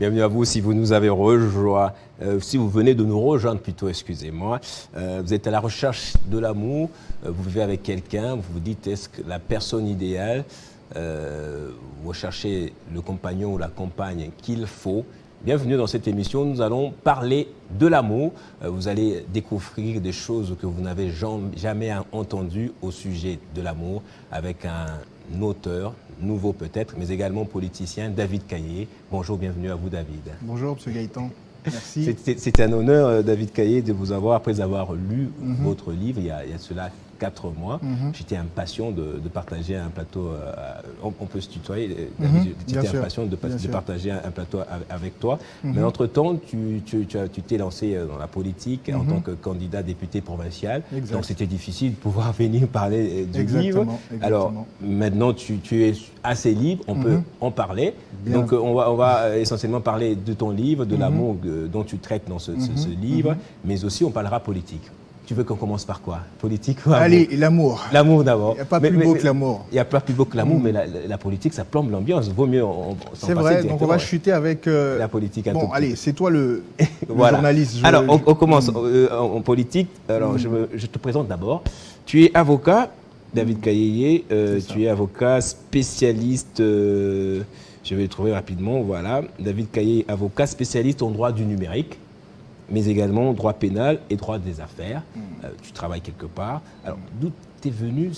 Bienvenue à vous si vous nous avez rejoint, si vous venez de nous rejoindre plutôt, excusez-moi. Vous êtes à la recherche de l'amour, vous vivez avec quelqu'un, vous vous dites est-ce que la personne idéale, vous recherchez le compagnon ou la compagne qu'il faut. Bienvenue dans cette émission, nous allons parler de l'amour. Vous allez découvrir des choses que vous n'avez jamais entendues au sujet de l'amour avec un auteur, nouveau peut-être, mais également politicien, David Caillé. Bonjour, bienvenue à vous David. Bonjour M. Gaëtan, merci. C'est un honneur, David Caillé, de vous avoir, après avoir lu votre livre il y a cela 4 mois. J'étais impatient de partager un plateau, on peut se tutoyer, David, j'étais impatient de partager un plateau avec toi. Mais entre-temps, tu t'es lancé dans la politique en tant que candidat député provincial. Exact. Donc c'était difficile de pouvoir venir parler du livre. Exactement. Alors maintenant, tu es assez libre, on peut en parler. Bien. Donc on va essentiellement parler de ton livre, de l'amour dont tu traites dans ce livre, mais aussi on parlera politique. Tu veux qu'on commence par quoi? Politique ou amour? Allez, l'amour. L'amour d'abord. Il n'y a pas plus beau que l'amour. Il n'y a pas plus beau que l'amour, mais la politique, ça plombe l'ambiance. Vaut mieux s'en C'est vrai, donc on va chuter avec... la politique. Bon, allez, c'est toi le voilà. journaliste. Alors, on commence en politique. Alors, je te présente d'abord. Tu es avocat, David Caillé. Tu es avocat spécialiste... je vais le trouver rapidement, voilà. David Caillé, avocat spécialiste en droit du numérique, mais également droit pénal et droit des affaires. Tu travailles quelque part. Alors, d'où t'es venu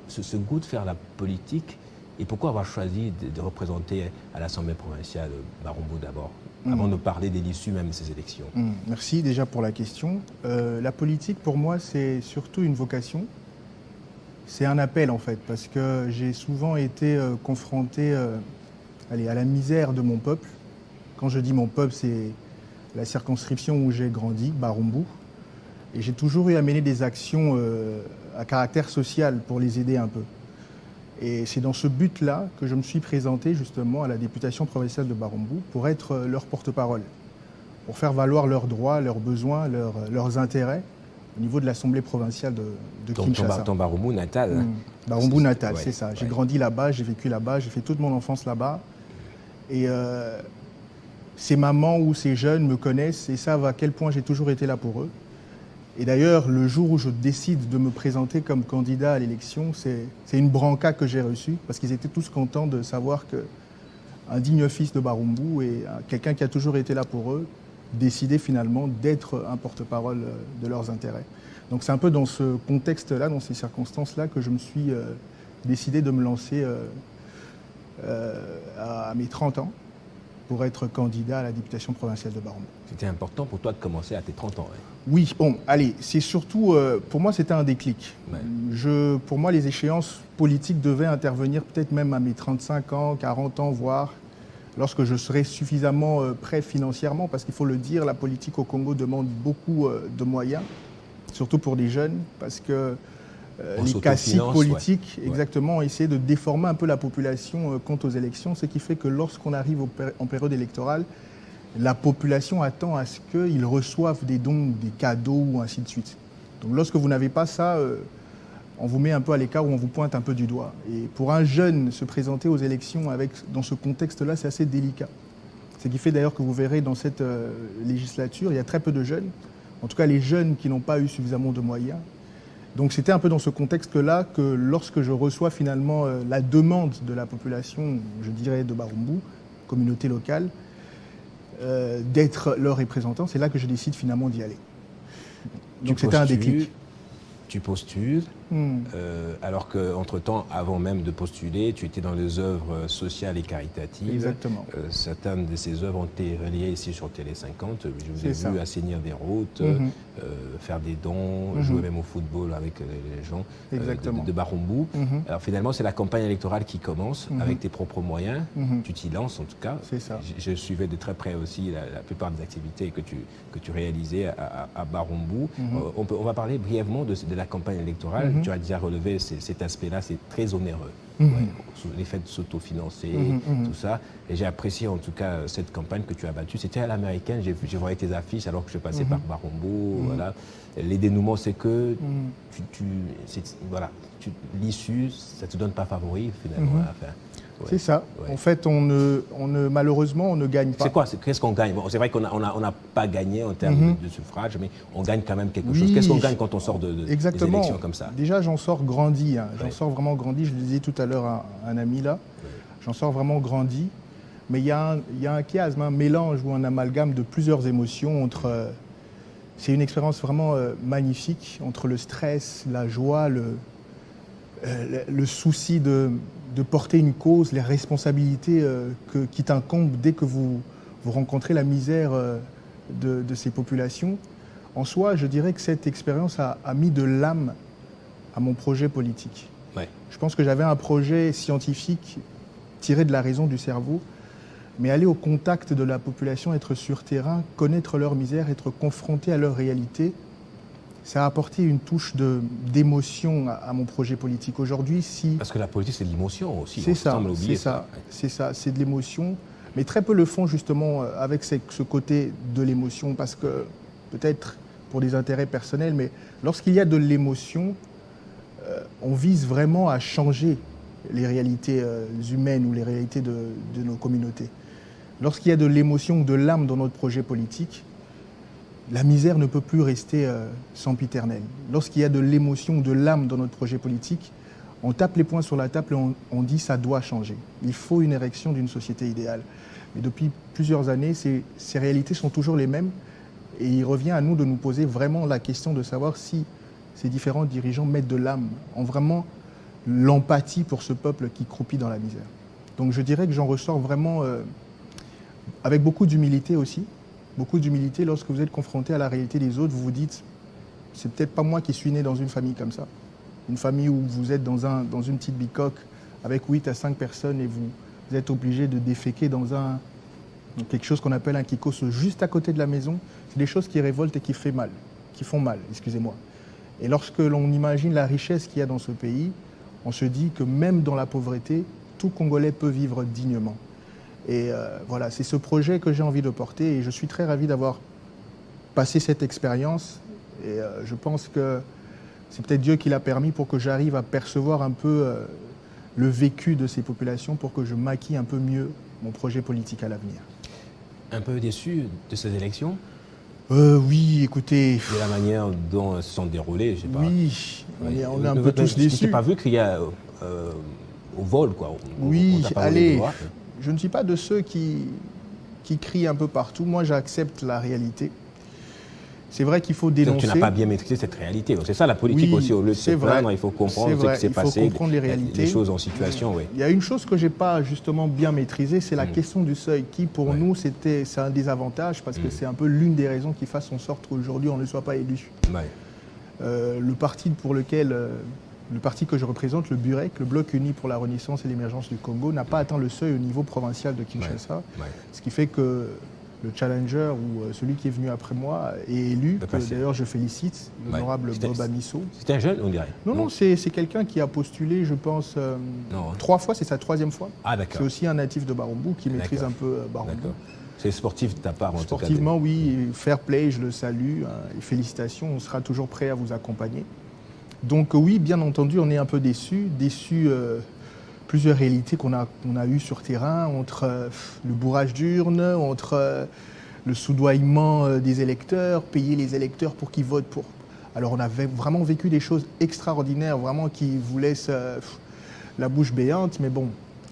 ce goût de faire la politique et pourquoi avoir choisi de représenter à l'Assemblée provinciale Barumbu d'abord, avant de parler de l'issue même de ces élections? Merci déjà pour la question. La politique, pour moi, c'est surtout une vocation. C'est un appel, en fait, parce que j'ai souvent été confronté à la misère de mon peuple. Quand je dis mon peuple, c'est la circonscription où j'ai grandi, Barumbu. Et j'ai toujours eu à mener des actions à caractère social pour les aider un peu. Et c'est dans ce but-là que je me suis présenté justement à la députation provinciale de Barumbu pour être leur porte-parole, pour faire valoir leurs droits, leurs besoins, leurs intérêts au niveau de l'Assemblée provinciale de Kinshasa. Ton Barumbu natal. Barumbu natal, ouais, c'est ça. J'ai ouais. grandi là-bas, j'ai vécu là-bas, j'ai fait toute mon enfance là-bas. Et ces mamans ou ces jeunes me connaissent et savent à quel point j'ai toujours été là pour eux. Et d'ailleurs, le jour où je décide de me présenter comme candidat à l'élection, c'est une branca que j'ai reçue parce qu'ils étaient tous contents de savoir qu'un digne fils de Barumbu et quelqu'un qui a toujours été là pour eux décidait finalement d'être un porte-parole de leurs intérêts. Donc c'est un peu dans ce contexte-là, dans ces circonstances-là que je me suis décidé de me lancer à mes 30 ans pour être candidat à la députation provinciale de Barumbu. C'était important pour toi de commencer à tes 30 ans. Oui, bon, allez, c'est surtout, pour moi, c'était un déclic. Ouais. Pour moi, les échéances politiques devaient intervenir peut-être même à mes 35 ans, 40 ans, voire lorsque je serai suffisamment prêt financièrement, parce qu'il faut le dire, la politique au Congo demande beaucoup de moyens, surtout pour les jeunes, parce que les caciques politiques, exactement, essaient de déformer un peu la population quant aux élections, ce qui fait que lorsqu'on arrive en période électorale, la population attend à ce qu'ils reçoivent des dons, des cadeaux ou ainsi de suite. Donc lorsque vous n'avez pas ça, on vous met un peu à l'écart ou on vous pointe un peu du doigt. Et pour un jeune, se présenter aux élections dans ce contexte-là, c'est assez délicat. Ce qui fait d'ailleurs que vous verrez dans cette législature, il y a très peu de jeunes, en tout cas les jeunes qui n'ont pas eu suffisamment de moyens. Donc c'était un peu dans ce contexte-là que lorsque je reçois finalement la demande de la population, je dirais de Barumbu, communauté locale, d'être leur représentant, c'est là que je décide finalement d'y aller. Donc c'était un déclic. Tu postules, alors qu'entre-temps, avant même de postuler, tu étais dans les œuvres sociales et caritatives. Exactement. Certaines de ces œuvres ont été reliées ici sur Télé 50. Je vous ai vu assainir des routes, faire des dons, jouer même au football avec les gens de Barumbu. Alors finalement, c'est la campagne électorale qui commence avec tes propres moyens. Tu t'y lances en tout cas. C'est ça. Je suivais de très près aussi la plupart des activités que tu réalisais à Barumbu. On va parler brièvement de la campagne électorale. Tu as déjà relevé cet aspect-là, c'est très onéreux. Les faits de s'autofinancer, tout ça. Et j'ai apprécié en tout cas cette campagne que tu as battue. C'était à l'américaine, j'ai vu tes affiches alors que je passais par Barumbu. Voilà. Les dénouements, c'est que l'issue, ça ne te donne pas favori finalement à la fin. C'est ça. Ouais. En fait, malheureusement, on ne gagne pas. C'est quoi? Qu'est-ce qu'on gagne? Bon, c'est vrai qu'on n'a pas gagné en termes de suffrage, mais on gagne quand même quelque chose. Qu'est-ce qu'on gagne quand on sort des élections comme ça? Déjà, j'en sors grandi. J'en sors vraiment grandi. Je le disais tout à l'heure à un ami là. J'en sors vraiment grandi. Mais il y a un chiasme, un mélange ou un amalgame de plusieurs émotions entre... c'est une expérience vraiment magnifique entre le stress, la joie, le souci de porter une cause, les responsabilités qui t'incombent dès que vous rencontrez la misère de ces populations. En soi, je dirais que cette expérience a mis de l'âme à mon projet politique. Ouais. Je pense que j'avais un projet scientifique tiré de la raison du cerveau, mais aller au contact de la population, être sur terrain, connaître leur misère, être confronté à leur réalité, ça a apporté une touche d'émotion à mon projet politique. Aujourd'hui, Parce que la politique, c'est de l'émotion aussi. C'est ça, c'est de l'émotion. Mais très peu le font justement avec ce côté de l'émotion, parce que peut-être pour des intérêts personnels, mais lorsqu'il y a de l'émotion, on vise vraiment à changer les réalités humaines ou les réalités de nos communautés. Lorsqu'il y a de l'émotion ou de l'âme dans notre projet politique, la misère ne peut plus rester sempiternelle. Lorsqu'il y a de l'émotion ou de l'âme dans notre projet politique, on tape les poings sur la table et on dit ça doit changer. Il faut une érection d'une société idéale. Mais depuis plusieurs années, ces réalités sont toujours les mêmes et il revient à nous de nous poser vraiment la question de savoir si ces différents dirigeants mettent de l'âme, ont vraiment l'empathie pour ce peuple qui croupit dans la misère. Donc je dirais que j'en ressors vraiment avec beaucoup d'humilité aussi. Beaucoup d'humilité lorsque vous êtes confronté à la réalité des autres, vous vous dites, c'est peut-être pas moi qui suis né dans une famille comme ça. Une famille où vous êtes dans une petite bicoque avec 8 à 5 personnes et vous êtes obligé de déféquer dans quelque chose qu'on appelle un kikos juste à côté de la maison. C'est des choses qui révoltent et qui font mal, excusez-moi. Et lorsque l'on imagine la richesse qu'il y a dans ce pays, on se dit que même dans la pauvreté, tout Congolais peut vivre dignement. Et voilà, c'est ce projet que j'ai envie de porter et je suis très ravi d'avoir passé cette expérience. Et je pense que c'est peut-être Dieu qui l'a permis pour que j'arrive à percevoir un peu le vécu de ces populations pour que je maquille un peu mieux mon projet politique à l'avenir. Un peu déçu de ces élections? Oui, écoutez... De la manière dont elles se sont déroulées, je sais pas. Oui, on est un peu tous déçus. Tu n'as pas vu qu'il y a au vol, quoi? Oui, allez, je ne suis pas de ceux qui crient un peu partout. Moi, j'accepte la réalité. C'est vrai qu'il faut dénoncer. Tu n'as pas bien maîtrisé cette réalité. C'est ça la politique aussi. Au lieu de se plaindre, il faut comprendre ce qui s'est passé. Il faut comprendre les réalités. Les choses en situation, oui. Il y a une chose que je n'ai pas justement bien maîtrisée, c'est la question du seuil, qui pour nous, c'est un désavantage parce que c'est un peu l'une des raisons qui fasse en sorte qu'aujourd'hui, on ne soit pas élu. Ouais. Le parti le parti que je représente, le BUREC, le Bloc uni pour la renaissance et l'émergence du Congo, n'a pas atteint le seuil au niveau provincial de Kinshasa. Ouais. Ce qui fait que le challenger ou celui qui est venu après moi est élu, que d'ailleurs je félicite, l'honorable Bob Amisso. C'est un jeune, on dirait? Non, c'est quelqu'un qui a postulé, je pense, 3 fois, c'est sa 3e fois. Ah, d'accord. C'est aussi un natif de Barumbu qui maîtrise un peu Barumbu. C'est sportif de ta part, en tout cas. Sportivement, oui, fair play, je le salue. Et félicitations, on sera toujours prêt à vous accompagner. Donc oui, bien entendu, on est un peu déçus plusieurs réalités qu'on a eues sur terrain, entre le bourrage d'urnes, entre le soudoiement des électeurs, payer les électeurs pour qu'ils votent pour... Alors on avait vraiment vécu des choses extraordinaires, vraiment qui vous laissent la bouche béante, mais bon,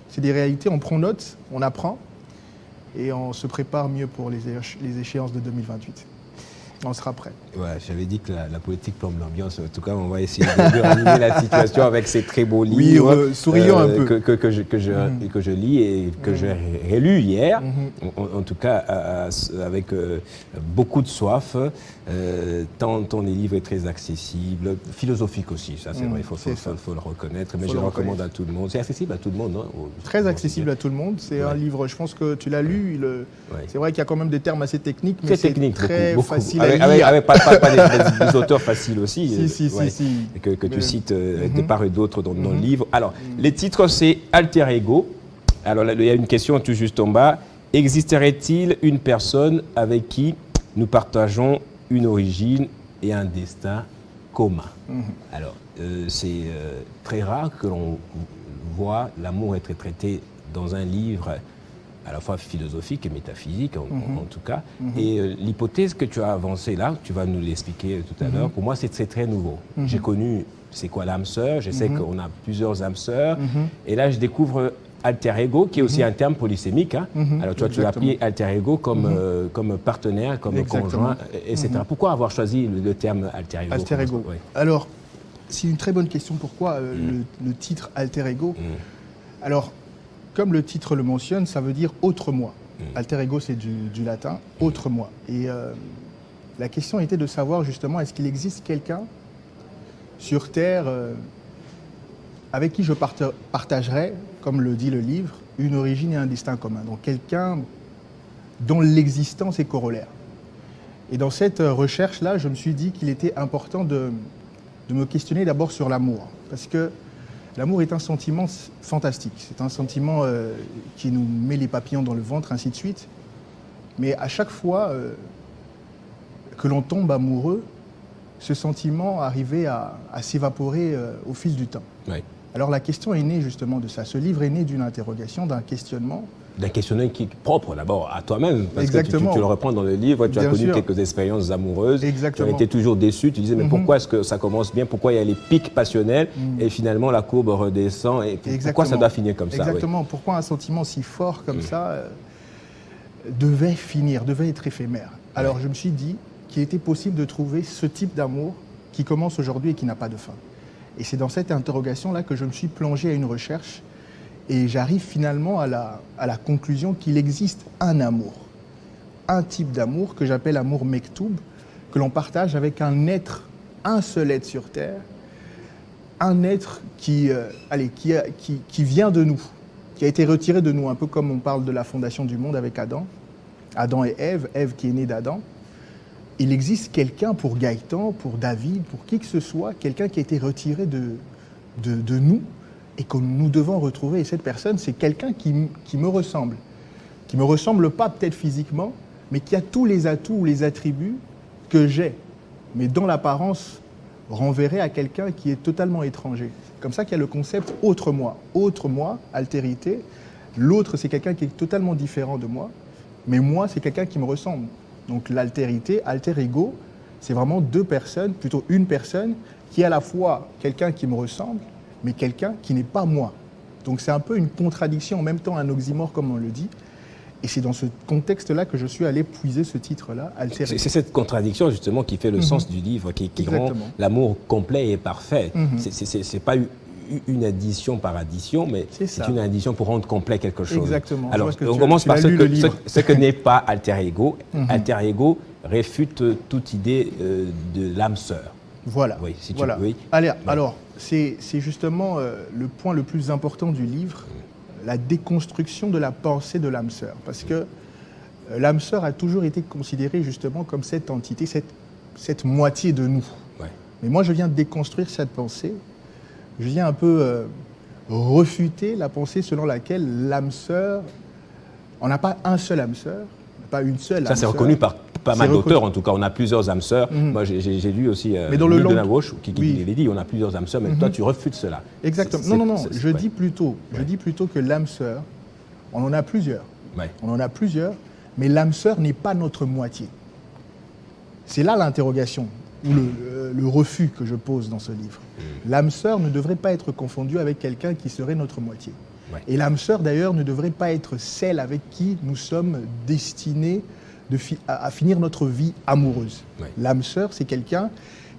c'est des réalités, on prend note, on apprend, et on se prépare mieux pour les échéances de 2028. On sera prêt. Ouais, j'avais dit que la politique plombe l'ambiance. En tout cas, on va essayer de ranimer la situation avec ces très beaux livres. Oui, sourions un peu. Que je lis et que j'ai relu hier. En tout cas, avec beaucoup de soif. Tant les livres est très accessible, philosophique aussi, ça c'est vrai, il faut le reconnaître. Mais je le recommande à tout le monde. C'est accessible à tout le monde, non? Très accessible à tout le monde. C'est un livre, je pense que tu l'as lu. C'est vrai qu'il y a quand même des termes assez techniques, mais c'est très facile à lire. Avec pas des auteurs faciles aussi. Si. Que tu cites de part et d'autre dans le livre. Alors, les titres, c'est Alter Ego. Alors, là, il y a une question tout juste en bas. Existerait-il une personne avec qui nous partageons une origine et un destin commun? Alors, c'est très rare que l'on voit l'amour être traité dans un livre à la fois philosophique et métaphysique, en tout cas. Et l'hypothèse que tu as avancée là, tu vas nous l'expliquer tout à l'heure, pour moi, c'est très nouveau. J'ai connu, c'est quoi l'âme sœur, je sais qu'on a plusieurs âmes sœurs, et là, je découvre alter ego, qui est aussi un terme polysémique. Hein. Alors, toi, tu l'as appelé alter ego comme partenaire, comme conjoint, etc. Pourquoi avoir choisi le terme alter ego? Alter ego. Oui. Alors, c'est une très bonne question. Pourquoi le titre alter ego? Alors, comme le titre le mentionne, ça veut dire autre moi. Alter ego, c'est du latin, autre moi. Et la question était de savoir justement, est-ce qu'il existe quelqu'un sur Terre avec qui je partagerais, comme le dit le livre, une origine et un destin commun. Donc quelqu'un dont l'existence est corollaire. Et dans cette recherche-là, je me suis dit qu'il était important de me questionner d'abord sur l'amour. Parce que l'amour est un sentiment fantastique. C'est un sentiment qui nous met les papillons dans le ventre, ainsi de suite. Mais à chaque fois que l'on tombe amoureux, ce sentiment arrivait à s'évaporer au fil du temps. Oui. Alors la question est née justement de ça. Ce livre est né d'une interrogation, d'un questionnement. D'un questionnement qui est propre d'abord à toi-même. Parce Exactement. que tu le reprends dans le livre, tu as Bien connu sûr. quelques expériences amoureuses. Exactement. Tu as été toujours déçu, tu disais mais pourquoi est-ce que ça commence bien, pourquoi il y a les pics passionnels et finalement la courbe redescend et pourquoi ça doit finir comme ça? Exactement. Pourquoi un sentiment si fort comme ça devait finir, devait être éphémère. Alors je me suis dit qu'il était possible de trouver ce type d'amour qui commence aujourd'hui et qui n'a pas de fin. Et c'est dans cette interrogation-là que je me suis plongé à une recherche et j'arrive finalement à la conclusion qu'il existe un amour, un type d'amour que j'appelle amour mektoub, que l'on partage avec un être, un seul être sur Terre, un être qui vient de nous, qui a été retiré de nous, un peu comme on parle de la fondation du monde avec Adam et Ève qui est née d'Adam. Il existe quelqu'un pour Gaëtan, pour David, pour qui que ce soit, quelqu'un qui a été retiré de nous et que nous devons retrouver. Et cette personne, c'est quelqu'un qui me ressemble. Qui ne me ressemble pas peut-être physiquement, mais qui a tous les atouts ou les attributs que j'ai, mais dont l'apparence renverrait à quelqu'un qui est totalement étranger. C'est comme ça qu'il y a le concept autre moi, altérité. L'autre, c'est quelqu'un qui est totalement différent de moi, mais moi, c'est quelqu'un qui me ressemble. Donc l'altérité, alter ego, c'est vraiment deux personnes, plutôt une personne, qui est à la fois quelqu'un qui me ressemble, mais quelqu'un qui n'est pas moi. Donc c'est un peu une contradiction, en même temps un oxymore, comme on le dit. Et c'est dans ce contexte-là que je suis allé puiser ce titre-là, alter ego. C'est cette contradiction justement qui fait le sens du livre, qui rend l'amour complet et parfait. C'est pas une addition par addition, mais c'est une addition pour rendre complet quelque chose. Exactement. Alors, on commence par ce que n'est pas alter ego. Alter ego réfute toute idée de l'âme sœur. Voilà. Oui, si voilà. Tu, oui. Allez, alors, c'est justement le point le plus important du livre, la déconstruction de la pensée de l'âme sœur. Parce que l'âme sœur a toujours été considérée justement comme cette entité, cette moitié de nous. Ouais. Mais moi, je viens déconstruire cette pensée. Je viens un peu refuter la pensée selon laquelle l'âme sœur, on n'a pas un seul âme sœur, pas une seule âme sœur. Ça, c'est reconnu par pas mal d'auteurs, en tout cas. On a plusieurs âmes sœurs. Moi, j'ai lu aussi Louis de la Roche qui dit on a plusieurs âmes sœurs, mais toi, tu refutes cela. Exactement. Non. Je dis plutôt que l'âme sœur, on en a plusieurs. Ouais. On en a plusieurs, mais l'âme sœur n'est pas notre moitié. C'est là l'interrogation, ou le refus que je pose dans ce livre. L'âme sœur ne devrait pas être confondue avec quelqu'un qui serait notre moitié. Ouais. Et l'âme sœur, d'ailleurs, ne devrait pas être celle avec qui nous sommes destinés à finir notre vie amoureuse. Ouais. L'âme sœur, c'est quelqu'un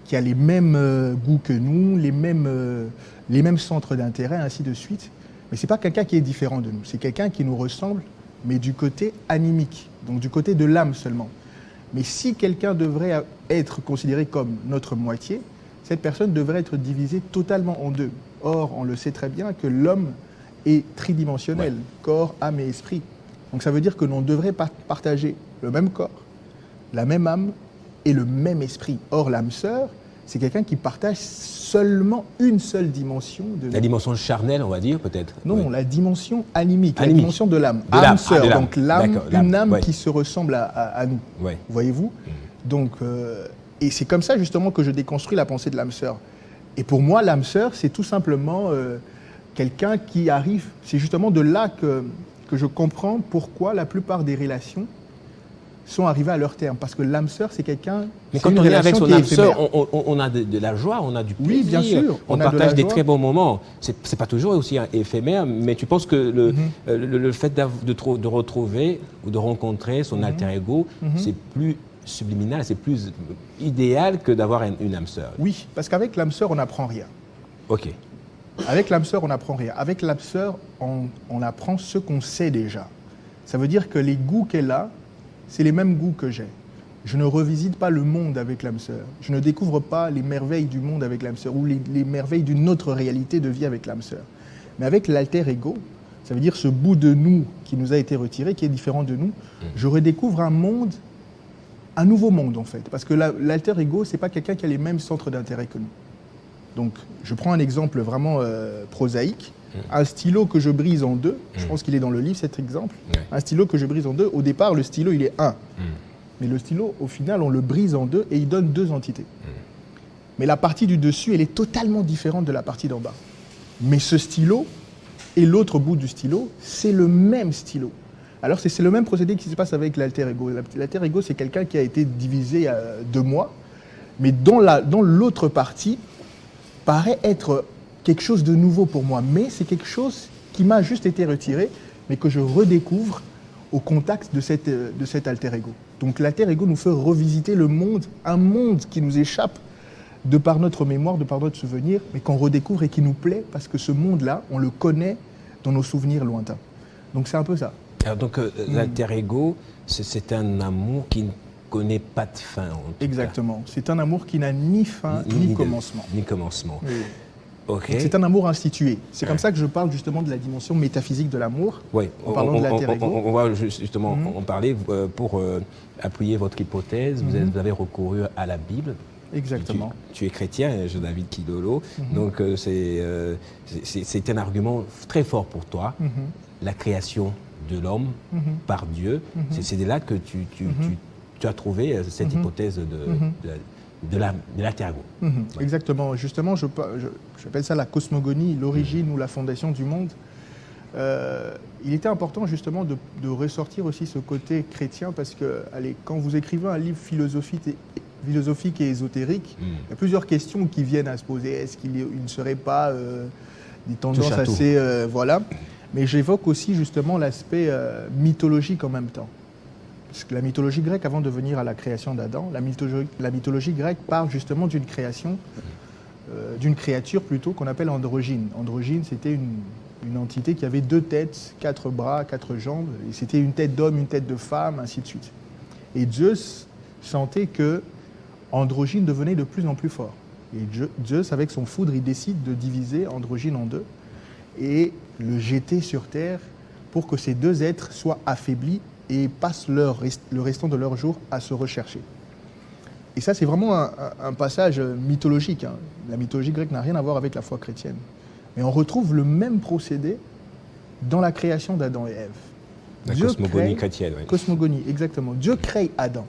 qui a les mêmes goûts que nous, les mêmes centres d'intérêt, ainsi de suite. Mais ce n'est pas quelqu'un qui est différent de nous. C'est quelqu'un qui nous ressemble, mais du côté animique, donc du côté de l'âme seulement. Mais si quelqu'un devrait être considéré comme notre moitié, cette personne devrait être divisée totalement en deux. Or, on le sait très bien que l'homme est tridimensionnel, corps, âme et esprit. Donc ça veut dire que l'on devrait partager le même corps, la même âme et le même esprit. Or, l'âme sœur, c'est quelqu'un qui partage seulement une seule dimension. La dimension charnelle, on va dire, peut-être? Non, la dimension animique, la dimension de l'âme. Âme sœur, donc l'âme, une âme qui se ressemble à nous. Ouais. Voyez-vous? Donc, et c'est comme ça, justement, que je déconstruis la pensée de l'âme sœur. Et pour moi, l'âme sœur, c'est tout simplement quelqu'un qui arrive, c'est justement de là que je comprends pourquoi la plupart des relations sont arrivées à leur terme. Parce que l'âme sœur, c'est quelqu'un... Mais quand on est avec son âme sœur, on a de la joie, on a du plaisir. Oui, bien sûr. On partage des très bons moments. C'est pas toujours aussi éphémère, mais tu penses que le fait de retrouver ou de rencontrer son alter ego, c'est plus subliminal, c'est plus idéal que d'avoir une âme sœur. Oui, parce qu'avec l'âme sœur, on n'apprend rien. Ok. Avec l'âme sœur, on n'apprend rien. Avec l'âme sœur, on apprend ce qu'on sait déjà. Ça veut dire que les goûts qu'elle a, c'est les mêmes goûts que j'ai. Je ne revisite pas le monde avec l'âme sœur. Je ne découvre pas les merveilles du monde avec l'âme sœur ou les merveilles d'une autre réalité de vie avec l'âme sœur. Mais avec l'alter ego, ça veut dire ce bout de nous qui nous a été retiré, qui est différent de nous, je redécouvre un monde, un nouveau monde en fait. Parce que l'alter ego, ce n'est pas quelqu'un qui a les mêmes centres d'intérêt que nous. Donc, je prends un exemple vraiment prosaïque. Un stylo que je brise en deux, je pense qu'il est dans le livre cet exemple. Un stylo que je brise en deux, au départ, le stylo, il est un. Mais le stylo, au final, on le brise en deux et il donne deux entités. Mais la partie du dessus, elle est totalement différente de la partie d'en bas. Mais ce stylo et l'autre bout du stylo, c'est le même stylo. Alors, c'est le même procédé qui se passe avec l'alter ego. L'alter ego, c'est quelqu'un qui a été divisé de moi, mais dans l'autre partie, paraît être quelque chose de nouveau pour moi, mais c'est quelque chose qui m'a juste été retiré, mais que je redécouvre au contact de cet alter ego. Donc l'alter ego nous fait revisiter le monde, un monde qui nous échappe de par notre mémoire, de par notre souvenir, mais qu'on redécouvre et qui nous plaît, parce que ce monde-là, on le connaît dans nos souvenirs lointains. Donc c'est un peu ça. Alors donc l'alter ego, c'est un amour qui ne connaît pas de fin. Exactement. C'est un amour qui n'a ni fin ni commencement. Ni commencement. Oui. Okay. C'est un amour institué. C'est comme ça que je parle justement de la dimension métaphysique de l'amour. Oui, en parlant de l'alter ego. On va justement en parler pour appuyer votre hypothèse. Vous avez recouru à la Bible. Exactement. Tu es chrétien, Jean-David Kidolo. Donc c'est un argument très fort pour toi. La création de l'homme par Dieu. C'est de là que tu as trouvé cette hypothèse de l'alter ego. Exactement. Justement, j'appelle ça la cosmogonie, l'origine ou la fondation du monde. Il était important justement de ressortir aussi ce côté chrétien parce que, quand vous écrivez un livre philosophique et ésotérique, il y a plusieurs questions qui viennent à se poser. Est-ce qu'il ne serait pas des tendances assez... voilà. Mais j'évoque aussi justement l'aspect mythologique en même temps. Parce que la mythologie grecque, avant de venir à la création d'Adam, la mythologie grecque parle justement d'une création, d'une créature plutôt qu'on appelle androgyne. Androgyne, c'était une entité qui avait 2 têtes, 4 bras, 4 jambes, et c'était une tête d'homme, une tête de femme, ainsi de suite. Et Zeus sentait que androgyne devenait de plus en plus fort. Et Zeus, avec son foudre, il décide de diviser androgyne en 2 et le jeter sur terre pour que ces 2 êtres soient affaiblis et passent le restant de leur jour à se rechercher. Et ça, c'est vraiment un passage mythologique. Hein. La mythologie grecque n'a rien à voir avec la foi chrétienne. Mais on retrouve le même procédé dans la création d'Adam et Ève. La cosmogonie chrétienne, oui. Cosmogonie, exactement. Dieu crée Adam.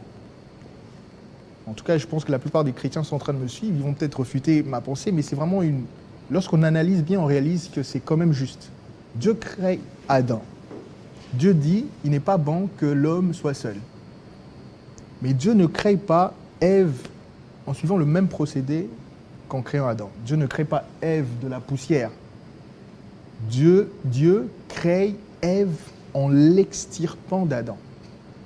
En tout cas, je pense que la plupart des chrétiens sont en train de me suivre. Ils vont peut-être refuter ma pensée, mais c'est vraiment Lorsqu'on analyse bien, on réalise que c'est quand même juste. Dieu crée Adam. Dieu dit, il n'est pas bon que l'homme soit seul. Mais Dieu ne crée pas Ève en suivant le même procédé qu'en créant Adam. Dieu ne crée pas Ève de la poussière. Dieu crée Ève en l'extirpant d'Adam.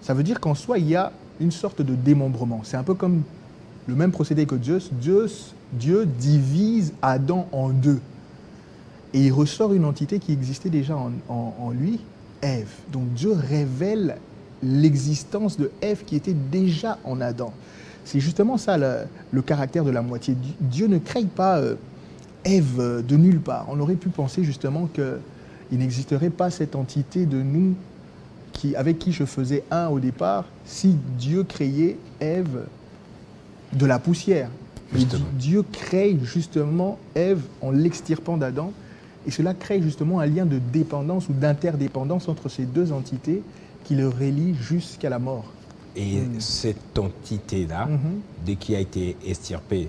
Ça veut dire qu'en soi, il y a une sorte de démembrement. C'est un peu comme le même procédé que Dieu divise Adam en 2. Et il ressort une entité qui existait déjà en lui, Ève. Donc Dieu révèle l'existence de Ève qui était déjà en Adam. C'est justement ça le caractère de la moitié. Dieu ne crée pas Ève de nulle part. On aurait pu penser justement qu'il n'existerait pas cette entité de nous avec qui je faisais un au départ si Dieu créait Ève de la poussière. Dieu crée justement Ève en l'extirpant d'Adam. Et cela crée justement un lien de dépendance ou d'interdépendance entre ces 2 entités qui le relient jusqu'à la mort. Et cette entité-là, dès qu'il a été extirpé,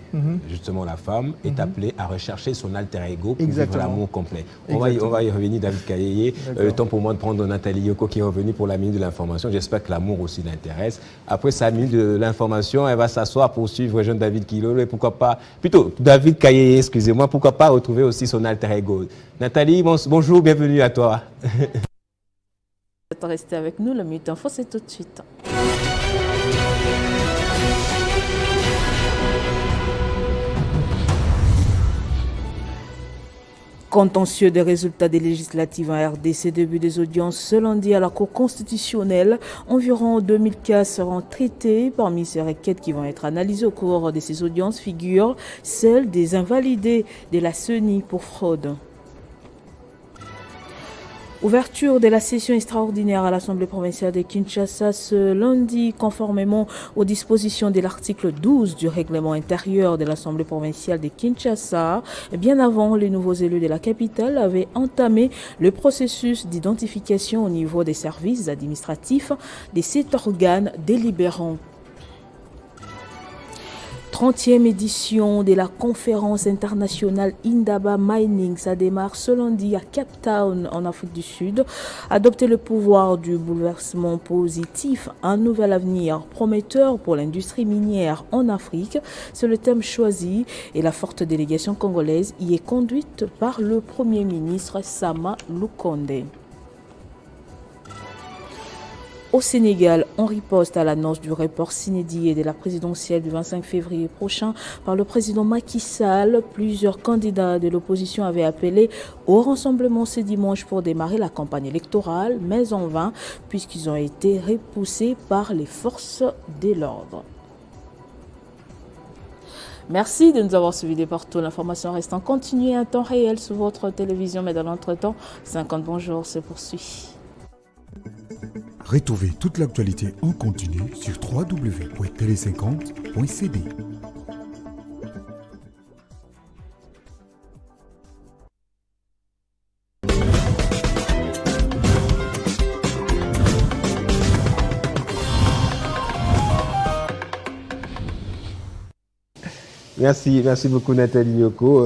justement la femme, est appelée à rechercher son alter ego pour vivre l'amour complet. On va y revenir, David Kayeye. Le temps pour moi de prendre Nathalie Yoko qui est revenue pour la minute de l'information. J'espère que l'amour aussi l'intéresse. Après sa minute de l'information, elle va s'asseoir pour suivre jeune David Kilolo et pourquoi pas, plutôt David Kayeye, excusez-moi, pourquoi pas retrouver aussi son alter ego. Nathalie, bonjour, bienvenue à toi. Restez avec nous, la Minute Info, c'est tout de suite. Contentieux des résultats des législatives en RDC, début des audiences ce lundi à la Cour constitutionnelle. Environ 2000 cas seront traités. Parmi ces requêtes qui vont être analysées au cours de ces audiences figurent celles des invalidés de la CENI pour fraude. Ouverture de la session extraordinaire à l'Assemblée provinciale de Kinshasa ce lundi, conformément aux dispositions de l'article 12 du règlement intérieur de l'Assemblée provinciale de Kinshasa. Bien avant, les nouveaux élus de la capitale avaient entamé le processus d'identification au niveau des services administratifs de cet organe délibérant. 30e édition de la conférence internationale Indaba Mining, ça démarre ce lundi à Cape Town en Afrique du Sud. Adopter le pouvoir du bouleversement positif, un nouvel avenir prometteur pour l'industrie minière en Afrique, c'est le thème choisi et la forte délégation congolaise y est conduite par le Premier ministre Sama Lukonde. Au Sénégal, on riposte à l'annonce du report s'inédit de la présidentielle du 25 février prochain par le président Macky Sall. Plusieurs candidats de l'opposition avaient appelé au rassemblement ce dimanche pour démarrer la campagne électorale, mais en vain, puisqu'ils ont été repoussés par les forces de l'ordre. Merci de nous avoir suivis de partout. L'information reste en continu en temps réel sur votre télévision, mais dans l'entretemps, 50 bonjours se poursuit. Retrouvez toute l'actualité en continu sur www.tele50.cd. Merci beaucoup Nathalie Yoko.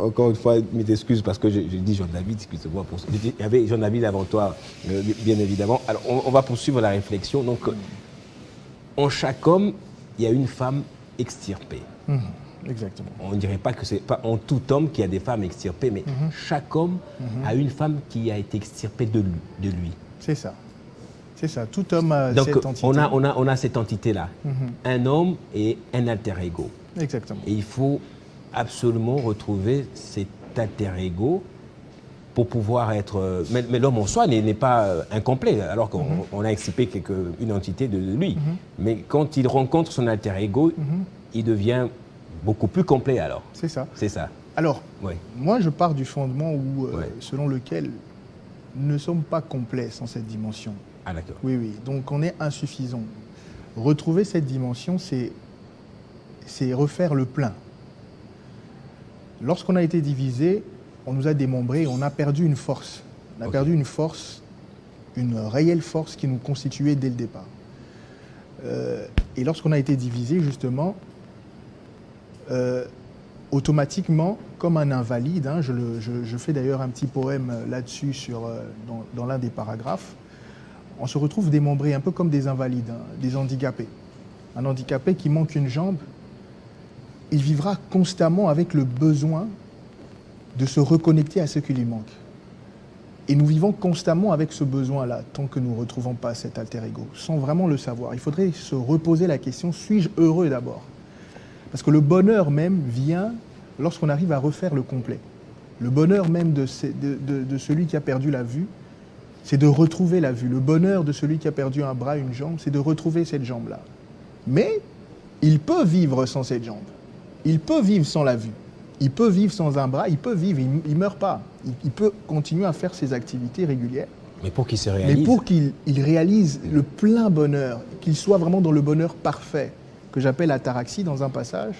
Encore une fois, mes excuses parce que je dis Jean-David, excusez-moi. Il y avait Jean-David avant toi, bien évidemment. Alors, on va poursuivre la réflexion. Donc, en chaque homme, il y a une femme extirpée. Exactement. On ne dirait pas que c'est pas en tout homme qu'il y a des femmes extirpées, mais chaque homme a une femme qui a été extirpée de lui. C'est ça. C'est ça. Tout homme a donc, cette entité. On a cette entité-là. Un homme et un alter ego. Exactement. Et il faut absolument retrouver cet alter ego pour pouvoir être... Mais l'homme en soi n'est pas incomplet, alors qu'on a extirpé une entité de lui. Mais quand il rencontre son alter ego, il devient beaucoup plus complet alors. C'est ça. C'est ça. Alors, moi je pars du fondement selon lequel nous ne sommes pas complets sans cette dimension. Ah d'accord. Oui. Donc on est insuffisant. Retrouver cette dimension, c'est refaire le plein. Lorsqu'on a été divisé, on nous a démembrés, on a perdu une force. On a perdu une force, une réelle force qui nous constituait dès le départ. Et lorsqu'on a été divisé, justement, automatiquement, comme un invalide, je fais d'ailleurs un petit poème là-dessus dans l'un des paragraphes, on se retrouve démembré un peu comme des invalides, des handicapés. Un handicapé qui manque une jambe, il vivra constamment avec le besoin de se reconnecter à ce qui lui manque. Et nous vivons constamment avec ce besoin-là, tant que nous ne retrouvons pas cet alter ego, sans vraiment le savoir. Il faudrait se reposer la question, suis-je heureux d'abord? Parce que le bonheur même vient lorsqu'on arrive à refaire le complet. Le bonheur même de celui qui a perdu la vue, c'est de retrouver la vue. Le bonheur de celui qui a perdu un bras, une jambe, c'est de retrouver cette jambe-là. Mais il peut vivre sans cette jambe. Il peut vivre sans la vue. Il peut vivre sans un bras, il peut vivre, il ne meurt pas. Il peut continuer à faire ses activités régulières. Mais pour qu'il se réalise. Mais pour qu'il réalise le plein bonheur, qu'il soit vraiment dans le bonheur parfait, que j'appelle ataraxie dans un passage,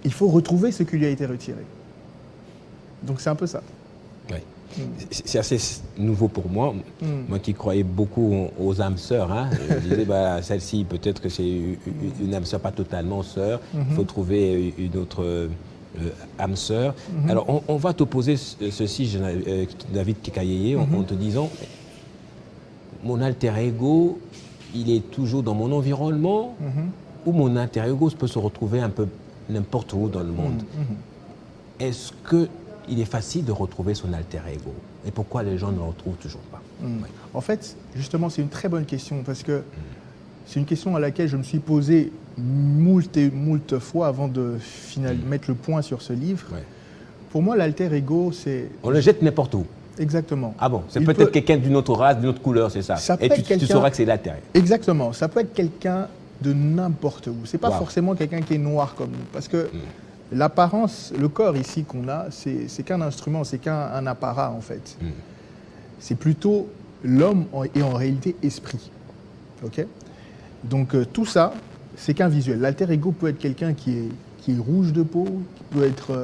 il faut retrouver ce qui lui a été retiré. Donc c'est un peu ça. Oui. C'est assez nouveau pour moi. Moi qui croyais beaucoup aux âmes sœurs, hein, je disais, celle-ci, peut-être que c'est une âme sœur, pas totalement sœur. Il faut trouver une autre âme sœur. Alors, on va t'opposer ceci, David Kekayeye, en te disant, mon alter ego, il est toujours dans mon environnement, ou mon alter ego peut se retrouver un peu n'importe où dans le monde. Est-ce qu'il est facile de retrouver son alter ego? Et pourquoi les gens ne le retrouvent toujours pas? En fait, justement, c'est une très bonne question parce que c'est une question à laquelle je me suis posé moult et moult fois avant de mettre le point sur ce livre. Pour moi, l'alter ego, c'est... On le jette n'importe où. Exactement. Ah bon, c'est peut-être quelqu'un d'une autre race, d'une autre couleur, c'est ça. Et tu sauras que c'est l'alter. Exactement. Ça peut être quelqu'un de n'importe où. C'est pas forcément quelqu'un qui est noir comme nous. Parce que l'apparence, le corps ici qu'on a, c'est qu'un instrument, c'est qu'un apparat en fait. C'est plutôt l'homme est en réalité esprit. Ok? Donc tout ça, c'est qu'un visuel. L'alter ego peut être quelqu'un qui est rouge de peau, qui peut être...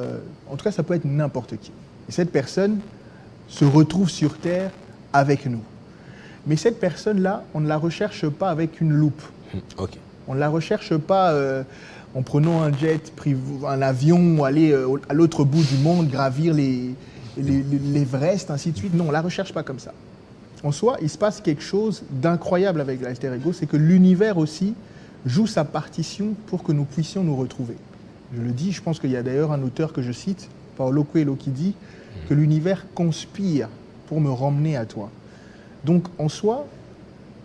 en tout cas, ça peut être n'importe qui. Et cette personne se retrouve sur Terre avec nous. Mais cette personne-là, on ne la recherche pas avec une loupe. On ne la recherche pas en prenant un jet, un avion, aller à l'autre bout du monde, gravir l'Everest, ainsi de suite. Non, on ne la recherche pas comme ça. En soi, il se passe quelque chose d'incroyable avec l'alter ego, c'est que l'univers aussi joue sa partition pour que nous puissions nous retrouver. Je le dis, je pense qu'il y a d'ailleurs un auteur que je cite, Paulo Coelho, qui dit que l'univers conspire pour me ramener à toi. Donc, en soi,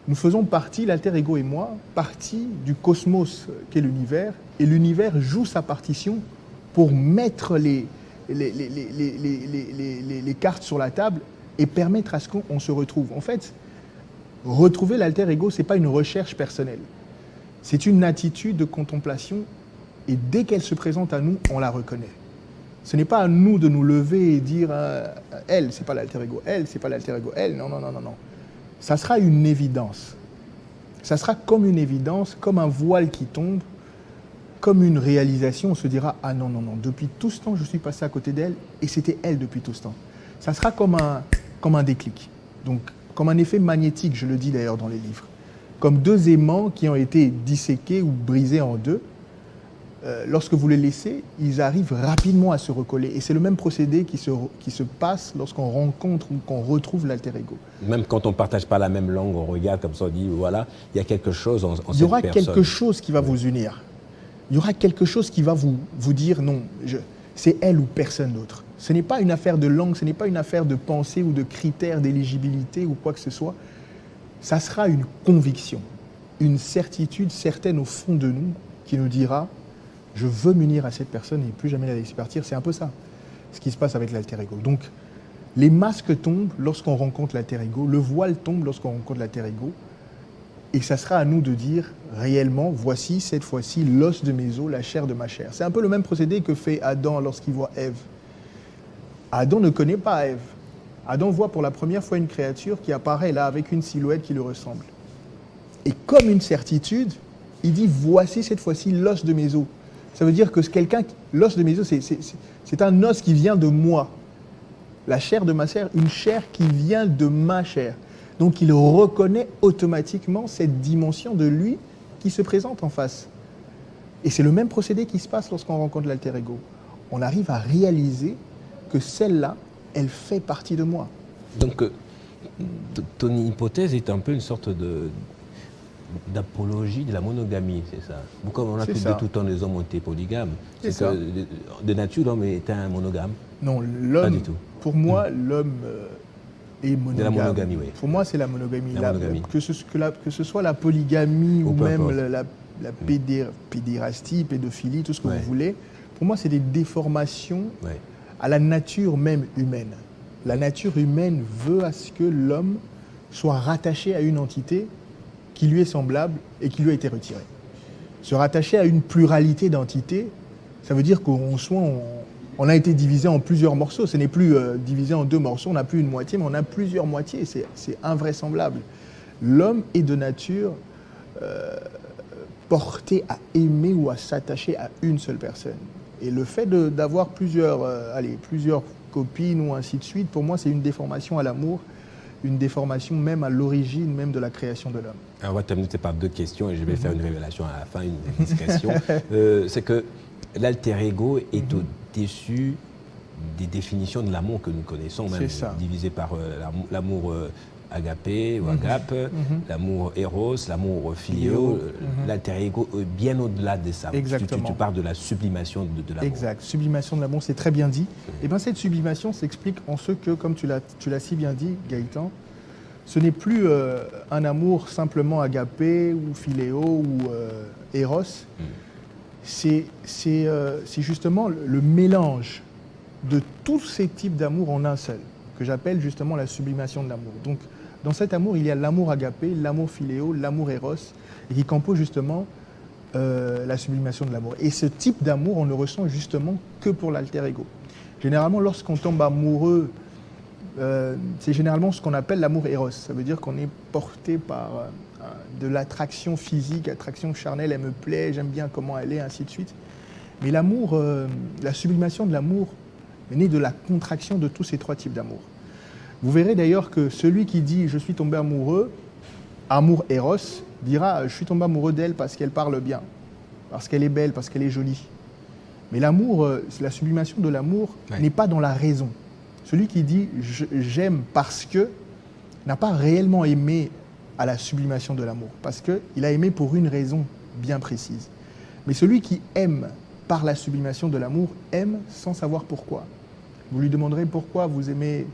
nous faisons partie, l'alter ego et moi, partie du cosmos qu'est l'univers, et l'univers joue sa partition pour mettre les cartes sur la table et permettre à ce qu'on se retrouve. En fait, retrouver l'alter ego, ce n'est pas une recherche personnelle. C'est une attitude de contemplation, et dès qu'elle se présente à nous, on la reconnaît. Ce n'est pas à nous de nous lever et dire elle, c'est pas l'alter ego, elle, c'est pas l'alter ego, elle, non. Ça sera une évidence. Ça sera comme une évidence, comme un voile qui tombe, comme une réalisation. On se dira ah non, depuis tout ce temps, je suis passé à côté d'elle et c'était elle depuis tout ce temps. Ça sera comme un déclic. Donc, comme un effet magnétique, je le dis d'ailleurs dans les livres. Comme deux aimants qui ont été disséqués ou brisés en deux. Lorsque vous les laissez, ils arrivent rapidement à se recoller. Et c'est le même procédé qui se passe lorsqu'on rencontre ou qu'on retrouve l'alter ego. Même quand on ne partage pas la même langue, on regarde comme ça, on dit voilà, il y a quelque chose en cette personne. Il y aura quelque chose qui va vous unir. Il y aura quelque chose qui va vous dire non, c'est elle ou personne d'autre. Ce n'est pas une affaire de langue, ce n'est pas une affaire de pensée ou de critères d'éligibilité ou quoi que ce soit. Ça sera une conviction, une certitude certaine au fond de nous qui nous dira je veux m'unir à cette personne et plus jamais la laisser partir. C'est un peu ça, ce qui se passe avec l'alter ego. Donc, les masques tombent lorsqu'on rencontre l'alter ego, le voile tombe lorsqu'on rencontre l'alter ego, et ça sera à nous de dire réellement, voici cette fois-ci l'os de mes os, la chair de ma chair. C'est un peu le même procédé que fait Adam lorsqu'il voit Ève. Adam ne connaît pas Ève. Adam voit pour la première fois une créature qui apparaît là avec une silhouette qui lui ressemble. Et comme une certitude, il dit, voici cette fois-ci l'os de mes os. Ça veut dire que l'os de mes os, c'est un os qui vient de moi. La chair de ma chair, une chair qui vient de ma chair. Donc il reconnaît automatiquement cette dimension de lui qui se présente en face. Et c'est le même procédé qui se passe lorsqu'on rencontre l'alter ego. On arrive à réaliser que celle-là, elle fait partie de moi. Donc ton hypothèse est un peu une sorte d'apologie de la monogamie, c'est ça. Comme on a pu dire tout le temps, les hommes ont été polygames. C'est ça. De nature, l'homme est un monogame. Non, l'homme, pas du tout. Pour moi, l'homme est monogame. De la monogamie, oui. Pour moi, c'est la monogamie. Que ce soit la polygamie ou même la pédérastie, pédophilie, tout ce que vous voulez, pour moi, c'est des déformations à la nature même humaine. La nature humaine veut à ce que l'homme soit rattaché à une entité qui lui est semblable et qui lui a été retiré. Se rattacher à une pluralité d'entités, ça veut dire qu'on a été divisé en plusieurs morceaux. Ce n'est plus divisé en deux morceaux, on n'a plus une moitié, mais on a plusieurs moitiés. C'est invraisemblable. L'homme est de nature porté à aimer ou à s'attacher à une seule personne. Et le fait d'avoir plusieurs copine ou ainsi de suite, pour moi, c'est une déformation à l'amour, une déformation même à l'origine même de la création de l'homme. Alors, on va terminer par 2 questions et je vais faire une révélation à la fin, une discrétion. C'est que l'alter ego est au-dessus des définitions de l'amour que nous connaissons, même divisé par l'amour agapé ou agape, l'amour éros, l'amour philéo. L'alter ego est bien au-delà de ça. Exactement. Tu parles de la sublimation de l'amour. Exact, sublimation de l'amour, c'est très bien dit. Et bien cette sublimation s'explique en ce que, comme tu l'as si bien dit, Gaëtan, ce n'est plus un amour simplement agapé ou philéo ou éros. C'est justement le mélange de tous ces types d'amour en un seul, que j'appelle justement la sublimation de l'amour. Donc, dans cet amour, il y a l'amour agapé, l'amour philéo, l'amour éros, et qui compose justement la sublimation de l'amour. Et ce type d'amour, on ne le ressent justement que pour l'alter ego. Généralement, lorsqu'on tombe amoureux, c'est généralement ce qu'on appelle l'amour éros. Ça veut dire qu'on est porté par de l'attraction physique, attraction charnelle, elle me plaît, j'aime bien comment elle est, ainsi de suite. Mais l'amour, la sublimation de l'amour est née de la contraction de tous ces 3 types d'amour. Vous verrez d'ailleurs que celui qui dit « je suis tombé amoureux », amour éros, dira « je suis tombé amoureux d'elle parce qu'elle parle bien, parce qu'elle est belle, parce qu'elle est jolie ». Mais l'amour, la sublimation de l'amour n'est pas dans la raison. Celui qui dit « j'aime parce que » n'a pas réellement aimé à la sublimation de l'amour, parce qu'il a aimé pour une raison bien précise. Mais celui qui aime par la sublimation de l'amour aime sans savoir pourquoi. Vous lui demanderez pourquoi vous aimez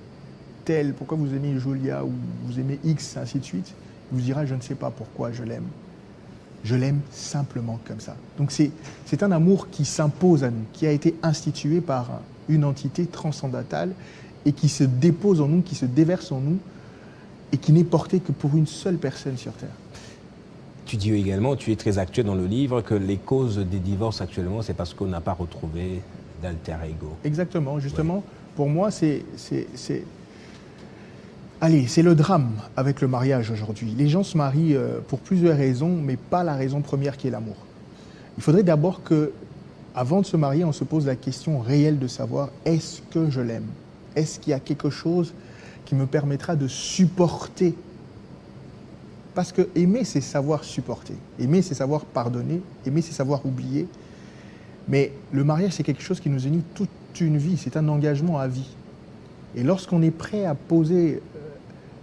tel, pourquoi vous aimez Julia ou vous aimez X, ainsi de suite. Il vous dira je ne sais pas pourquoi je l'aime. Je l'aime simplement comme ça. Donc c'est un amour qui s'impose à nous, qui a été institué par une entité transcendantale et qui se dépose en nous, qui se déverse en nous et qui n'est porté que pour une seule personne sur Terre. Tu dis également, tu es très actuel dans le livre, que les causes des divorces actuellement, c'est parce qu'on n'a pas retrouvé d'alter ego. Exactement, justement, pour moi, c'est le drame avec le mariage aujourd'hui. Les gens se marient pour plusieurs raisons, mais pas la raison première qui est l'amour. Il faudrait d'abord que, avant de se marier, on se pose la question réelle de savoir, est-ce que je l'aime? Est-ce qu'il y a quelque chose qui me permettra de supporter? Parce que aimer, c'est savoir supporter. Aimer, c'est savoir pardonner. Aimer, c'est savoir oublier. Mais le mariage, c'est quelque chose qui nous unit toute une vie. C'est un engagement à vie. Et lorsqu'on est prêt à poser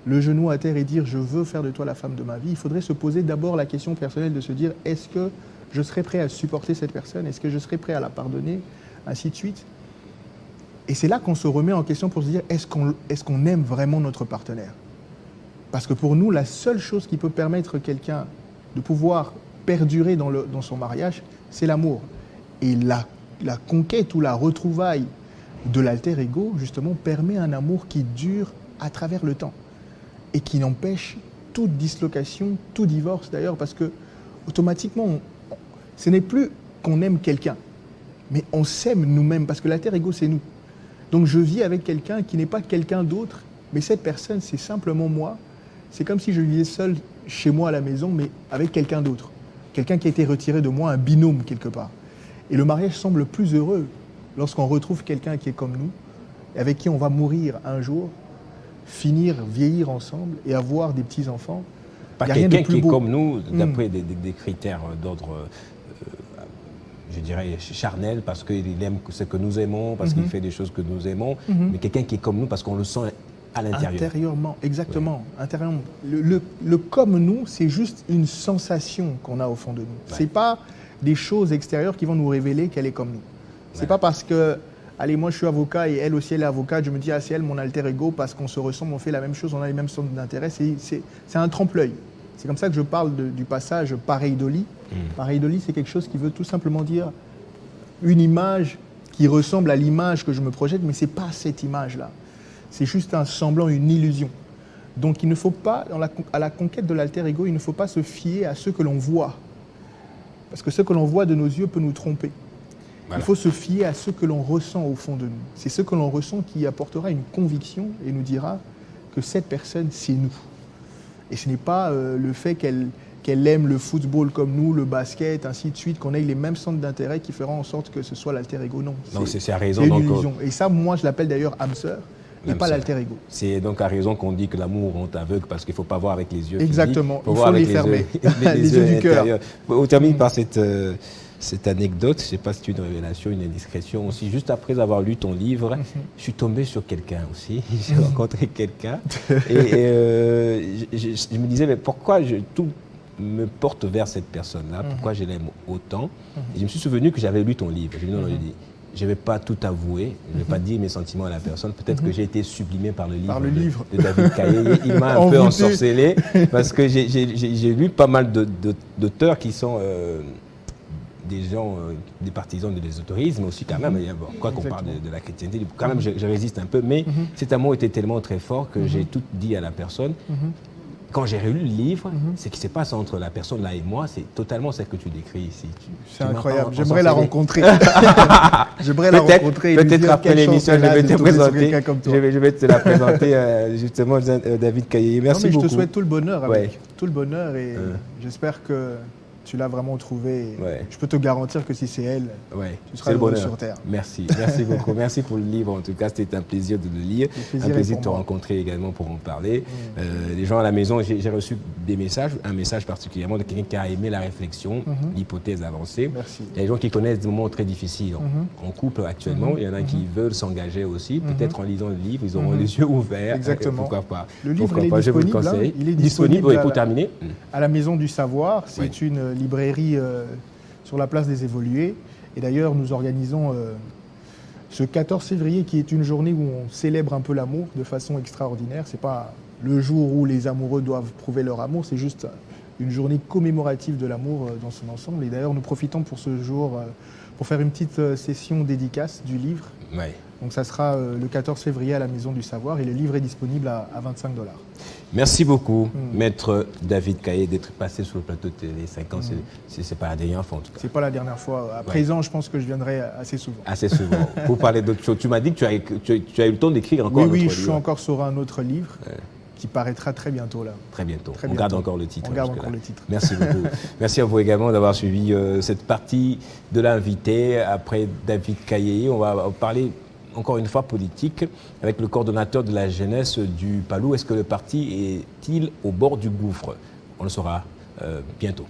le genou à terre et dire « je veux faire de toi la femme de ma vie », il faudrait se poser d'abord la question personnelle de se dire « est-ce que je serai prêt à supporter cette personne? Est-ce que je serai prêt à la pardonner ?» Ainsi de suite. Et c'est là qu'on se remet en question pour se dire « est-ce qu'on aime vraiment notre partenaire ?» Parce que pour nous, la seule chose qui peut permettre quelqu'un de pouvoir perdurer dans son mariage, c'est l'amour. Et la conquête ou la retrouvaille de l'alter ego, justement, permet un amour qui dure à travers le temps et qui empêche toute dislocation, tout divorce d'ailleurs, parce que automatiquement, ce n'est plus qu'on aime quelqu'un, mais on s'aime nous-mêmes, parce que l'alter ego, c'est nous. Donc je vis avec quelqu'un qui n'est pas quelqu'un d'autre, mais cette personne, c'est simplement moi. C'est comme si je vivais seul chez moi à la maison, mais avec quelqu'un d'autre. Quelqu'un qui a été retiré de moi, un binôme quelque part. Et le mariage semble plus heureux lorsqu'on retrouve quelqu'un qui est comme nous, avec qui on va mourir un jour, finir, vieillir ensemble et avoir des petits-enfants. Pas quelqu'un qui est comme nous, d'après des critères d'ordre, je dirais, charnel, parce qu'il aime ce que nous aimons, parce qu'il fait des choses que nous aimons, mais quelqu'un qui est comme nous parce qu'on le sent à l'intérieur. Intérieurement, exactement. Oui. Intérieurement. Le comme nous, c'est juste une sensation qu'on a au fond de nous. Ouais. Ce n'est pas des choses extérieures qui vont nous révéler qu'elle est comme nous. Ce n'est pas parce que, allez, moi je suis avocat et elle aussi elle est avocate, je me dis, ah c'est elle mon alter ego, parce qu'on se ressemble, on fait la même chose, on a les mêmes centres d'intérêt. C'est un trompe-l'œil. C'est comme ça que je parle du passage pareidolie. Pareidolie, c'est quelque chose qui veut tout simplement dire une image qui ressemble à l'image que je me projette, mais ce n'est pas cette image-là. C'est juste un semblant, une illusion. Donc il ne faut pas, à la conquête de l'alter ego, il ne faut pas se fier à ce que l'on voit. Parce que ce que l'on voit de nos yeux peut nous tromper. Voilà. Il faut se fier à ce que l'on ressent au fond de nous. C'est ce que l'on ressent qui apportera une conviction et nous dira que cette personne, c'est nous. Et ce n'est pas le fait qu'elle qu'elle aime le football comme nous, le basket, ainsi de suite, qu'on ait les mêmes centres d'intérêt qui feront en sorte que ce soit l'alter ego. Non, c'est à raison. C'est donc, une illusion. Et ça, moi, je l'appelle d'ailleurs âme sœur, et L'âme pas sœur. l'alter ego. C'est donc à raison qu'on dit que l'amour rend aveugle parce qu'il ne faut pas voir avec les yeux. Exactement, il il voir faut les avec fermer. les Les yeux du cœur. intérieurs. On termine par cette anecdote, je ne sais pas si c'est une révélation, une indiscrétion aussi. Juste après avoir lu ton livre, je suis tombé sur quelqu'un aussi. J'ai rencontré quelqu'un et je me disais, mais pourquoi tout me porte vers cette personne-là? Pourquoi je l'aime autant? Et je me suis souvenu que j'avais lu ton livre. Je me dis, non, je ne vais pas tout avouer, je ne vais pas dire mes sentiments à la personne. Peut-être que j'ai été sublimé par le livre, de David Kaye. Il m'a un peu ensorcelé parce que j'ai lu pas mal d'auteurs qui sont des gens, des partisans de l'ésotérisme aussi quand même. Quoi qu'on parle de la chrétienté, quand même je résiste un peu. Mais cet amour était tellement très fort que j'ai tout dit à la personne. Quand j'ai relu le livre, ce qui se passe entre la personne là et moi, c'est totalement ce que tu décris ici. C'est incroyable. J'aimerais la rencontrer. J'aimerais la rencontrer. Peut-être après l'émission, je vais te présenter. Je vais te la présenter justement, David Kaye. Merci beaucoup. Je te souhaite tout le bonheur avec. Tout le bonheur et j'espère que tu l'as vraiment trouvée. Je peux te garantir que si c'est elle, tu seras heureux sur Terre. Merci, merci beaucoup. Merci pour le livre. En tout cas, c'était un plaisir de le lire. Un plaisir de te rencontrer également pour en parler. Les gens à la maison, j'ai reçu des messages, un message particulièrement de quelqu'un qui a aimé la réflexion, l'hypothèse avancée. Merci. Il y a des gens qui connaissent des moments très difficiles en couple actuellement. Il y en a qui veulent s'engager aussi. Peut-être en lisant le livre, ils auront les yeux ouverts. Exactement. Pourquoi pas? Le livre, il est disponible. Je vous le conseille. Il est disponible pour terminer. À la Maison du Savoir. C'est une librairie sur la place des Évolués. Et d'ailleurs, nous organisons ce 14 février qui est une journée où on célèbre un peu l'amour de façon extraordinaire. Ce n'est pas le jour où les amoureux doivent prouver leur amour, c'est juste une journée commémorative de l'amour dans son ensemble. Et d'ailleurs, nous profitons pour ce jour pour faire une petite session dédicace du livre. Donc ça sera le 14 février à la Maison du Savoir et le livre est disponible à $25. Merci beaucoup, Maître David Kaye, d'être passé sur le plateau de télé 5 ans. C'est pas la dernière fois en tout cas. C'est pas la dernière fois. À présent, je pense que je viendrai assez souvent. Assez souvent. Pour parler d'autres choses. Tu m'as dit que tu as eu le temps d'écrire encore un autre livre. Oui, je suis encore sur un autre livre. Qui paraîtra très bientôt là. Très bientôt. On garde encore le titre. On garde encore le titre. Merci beaucoup. Merci à vous également d'avoir suivi cette partie de l'invité. Après David Kaye, on va parler encore une fois politique avec le coordonnateur de la jeunesse du Palou. Est-ce que le parti est-il au bord du gouffre? On le saura bientôt.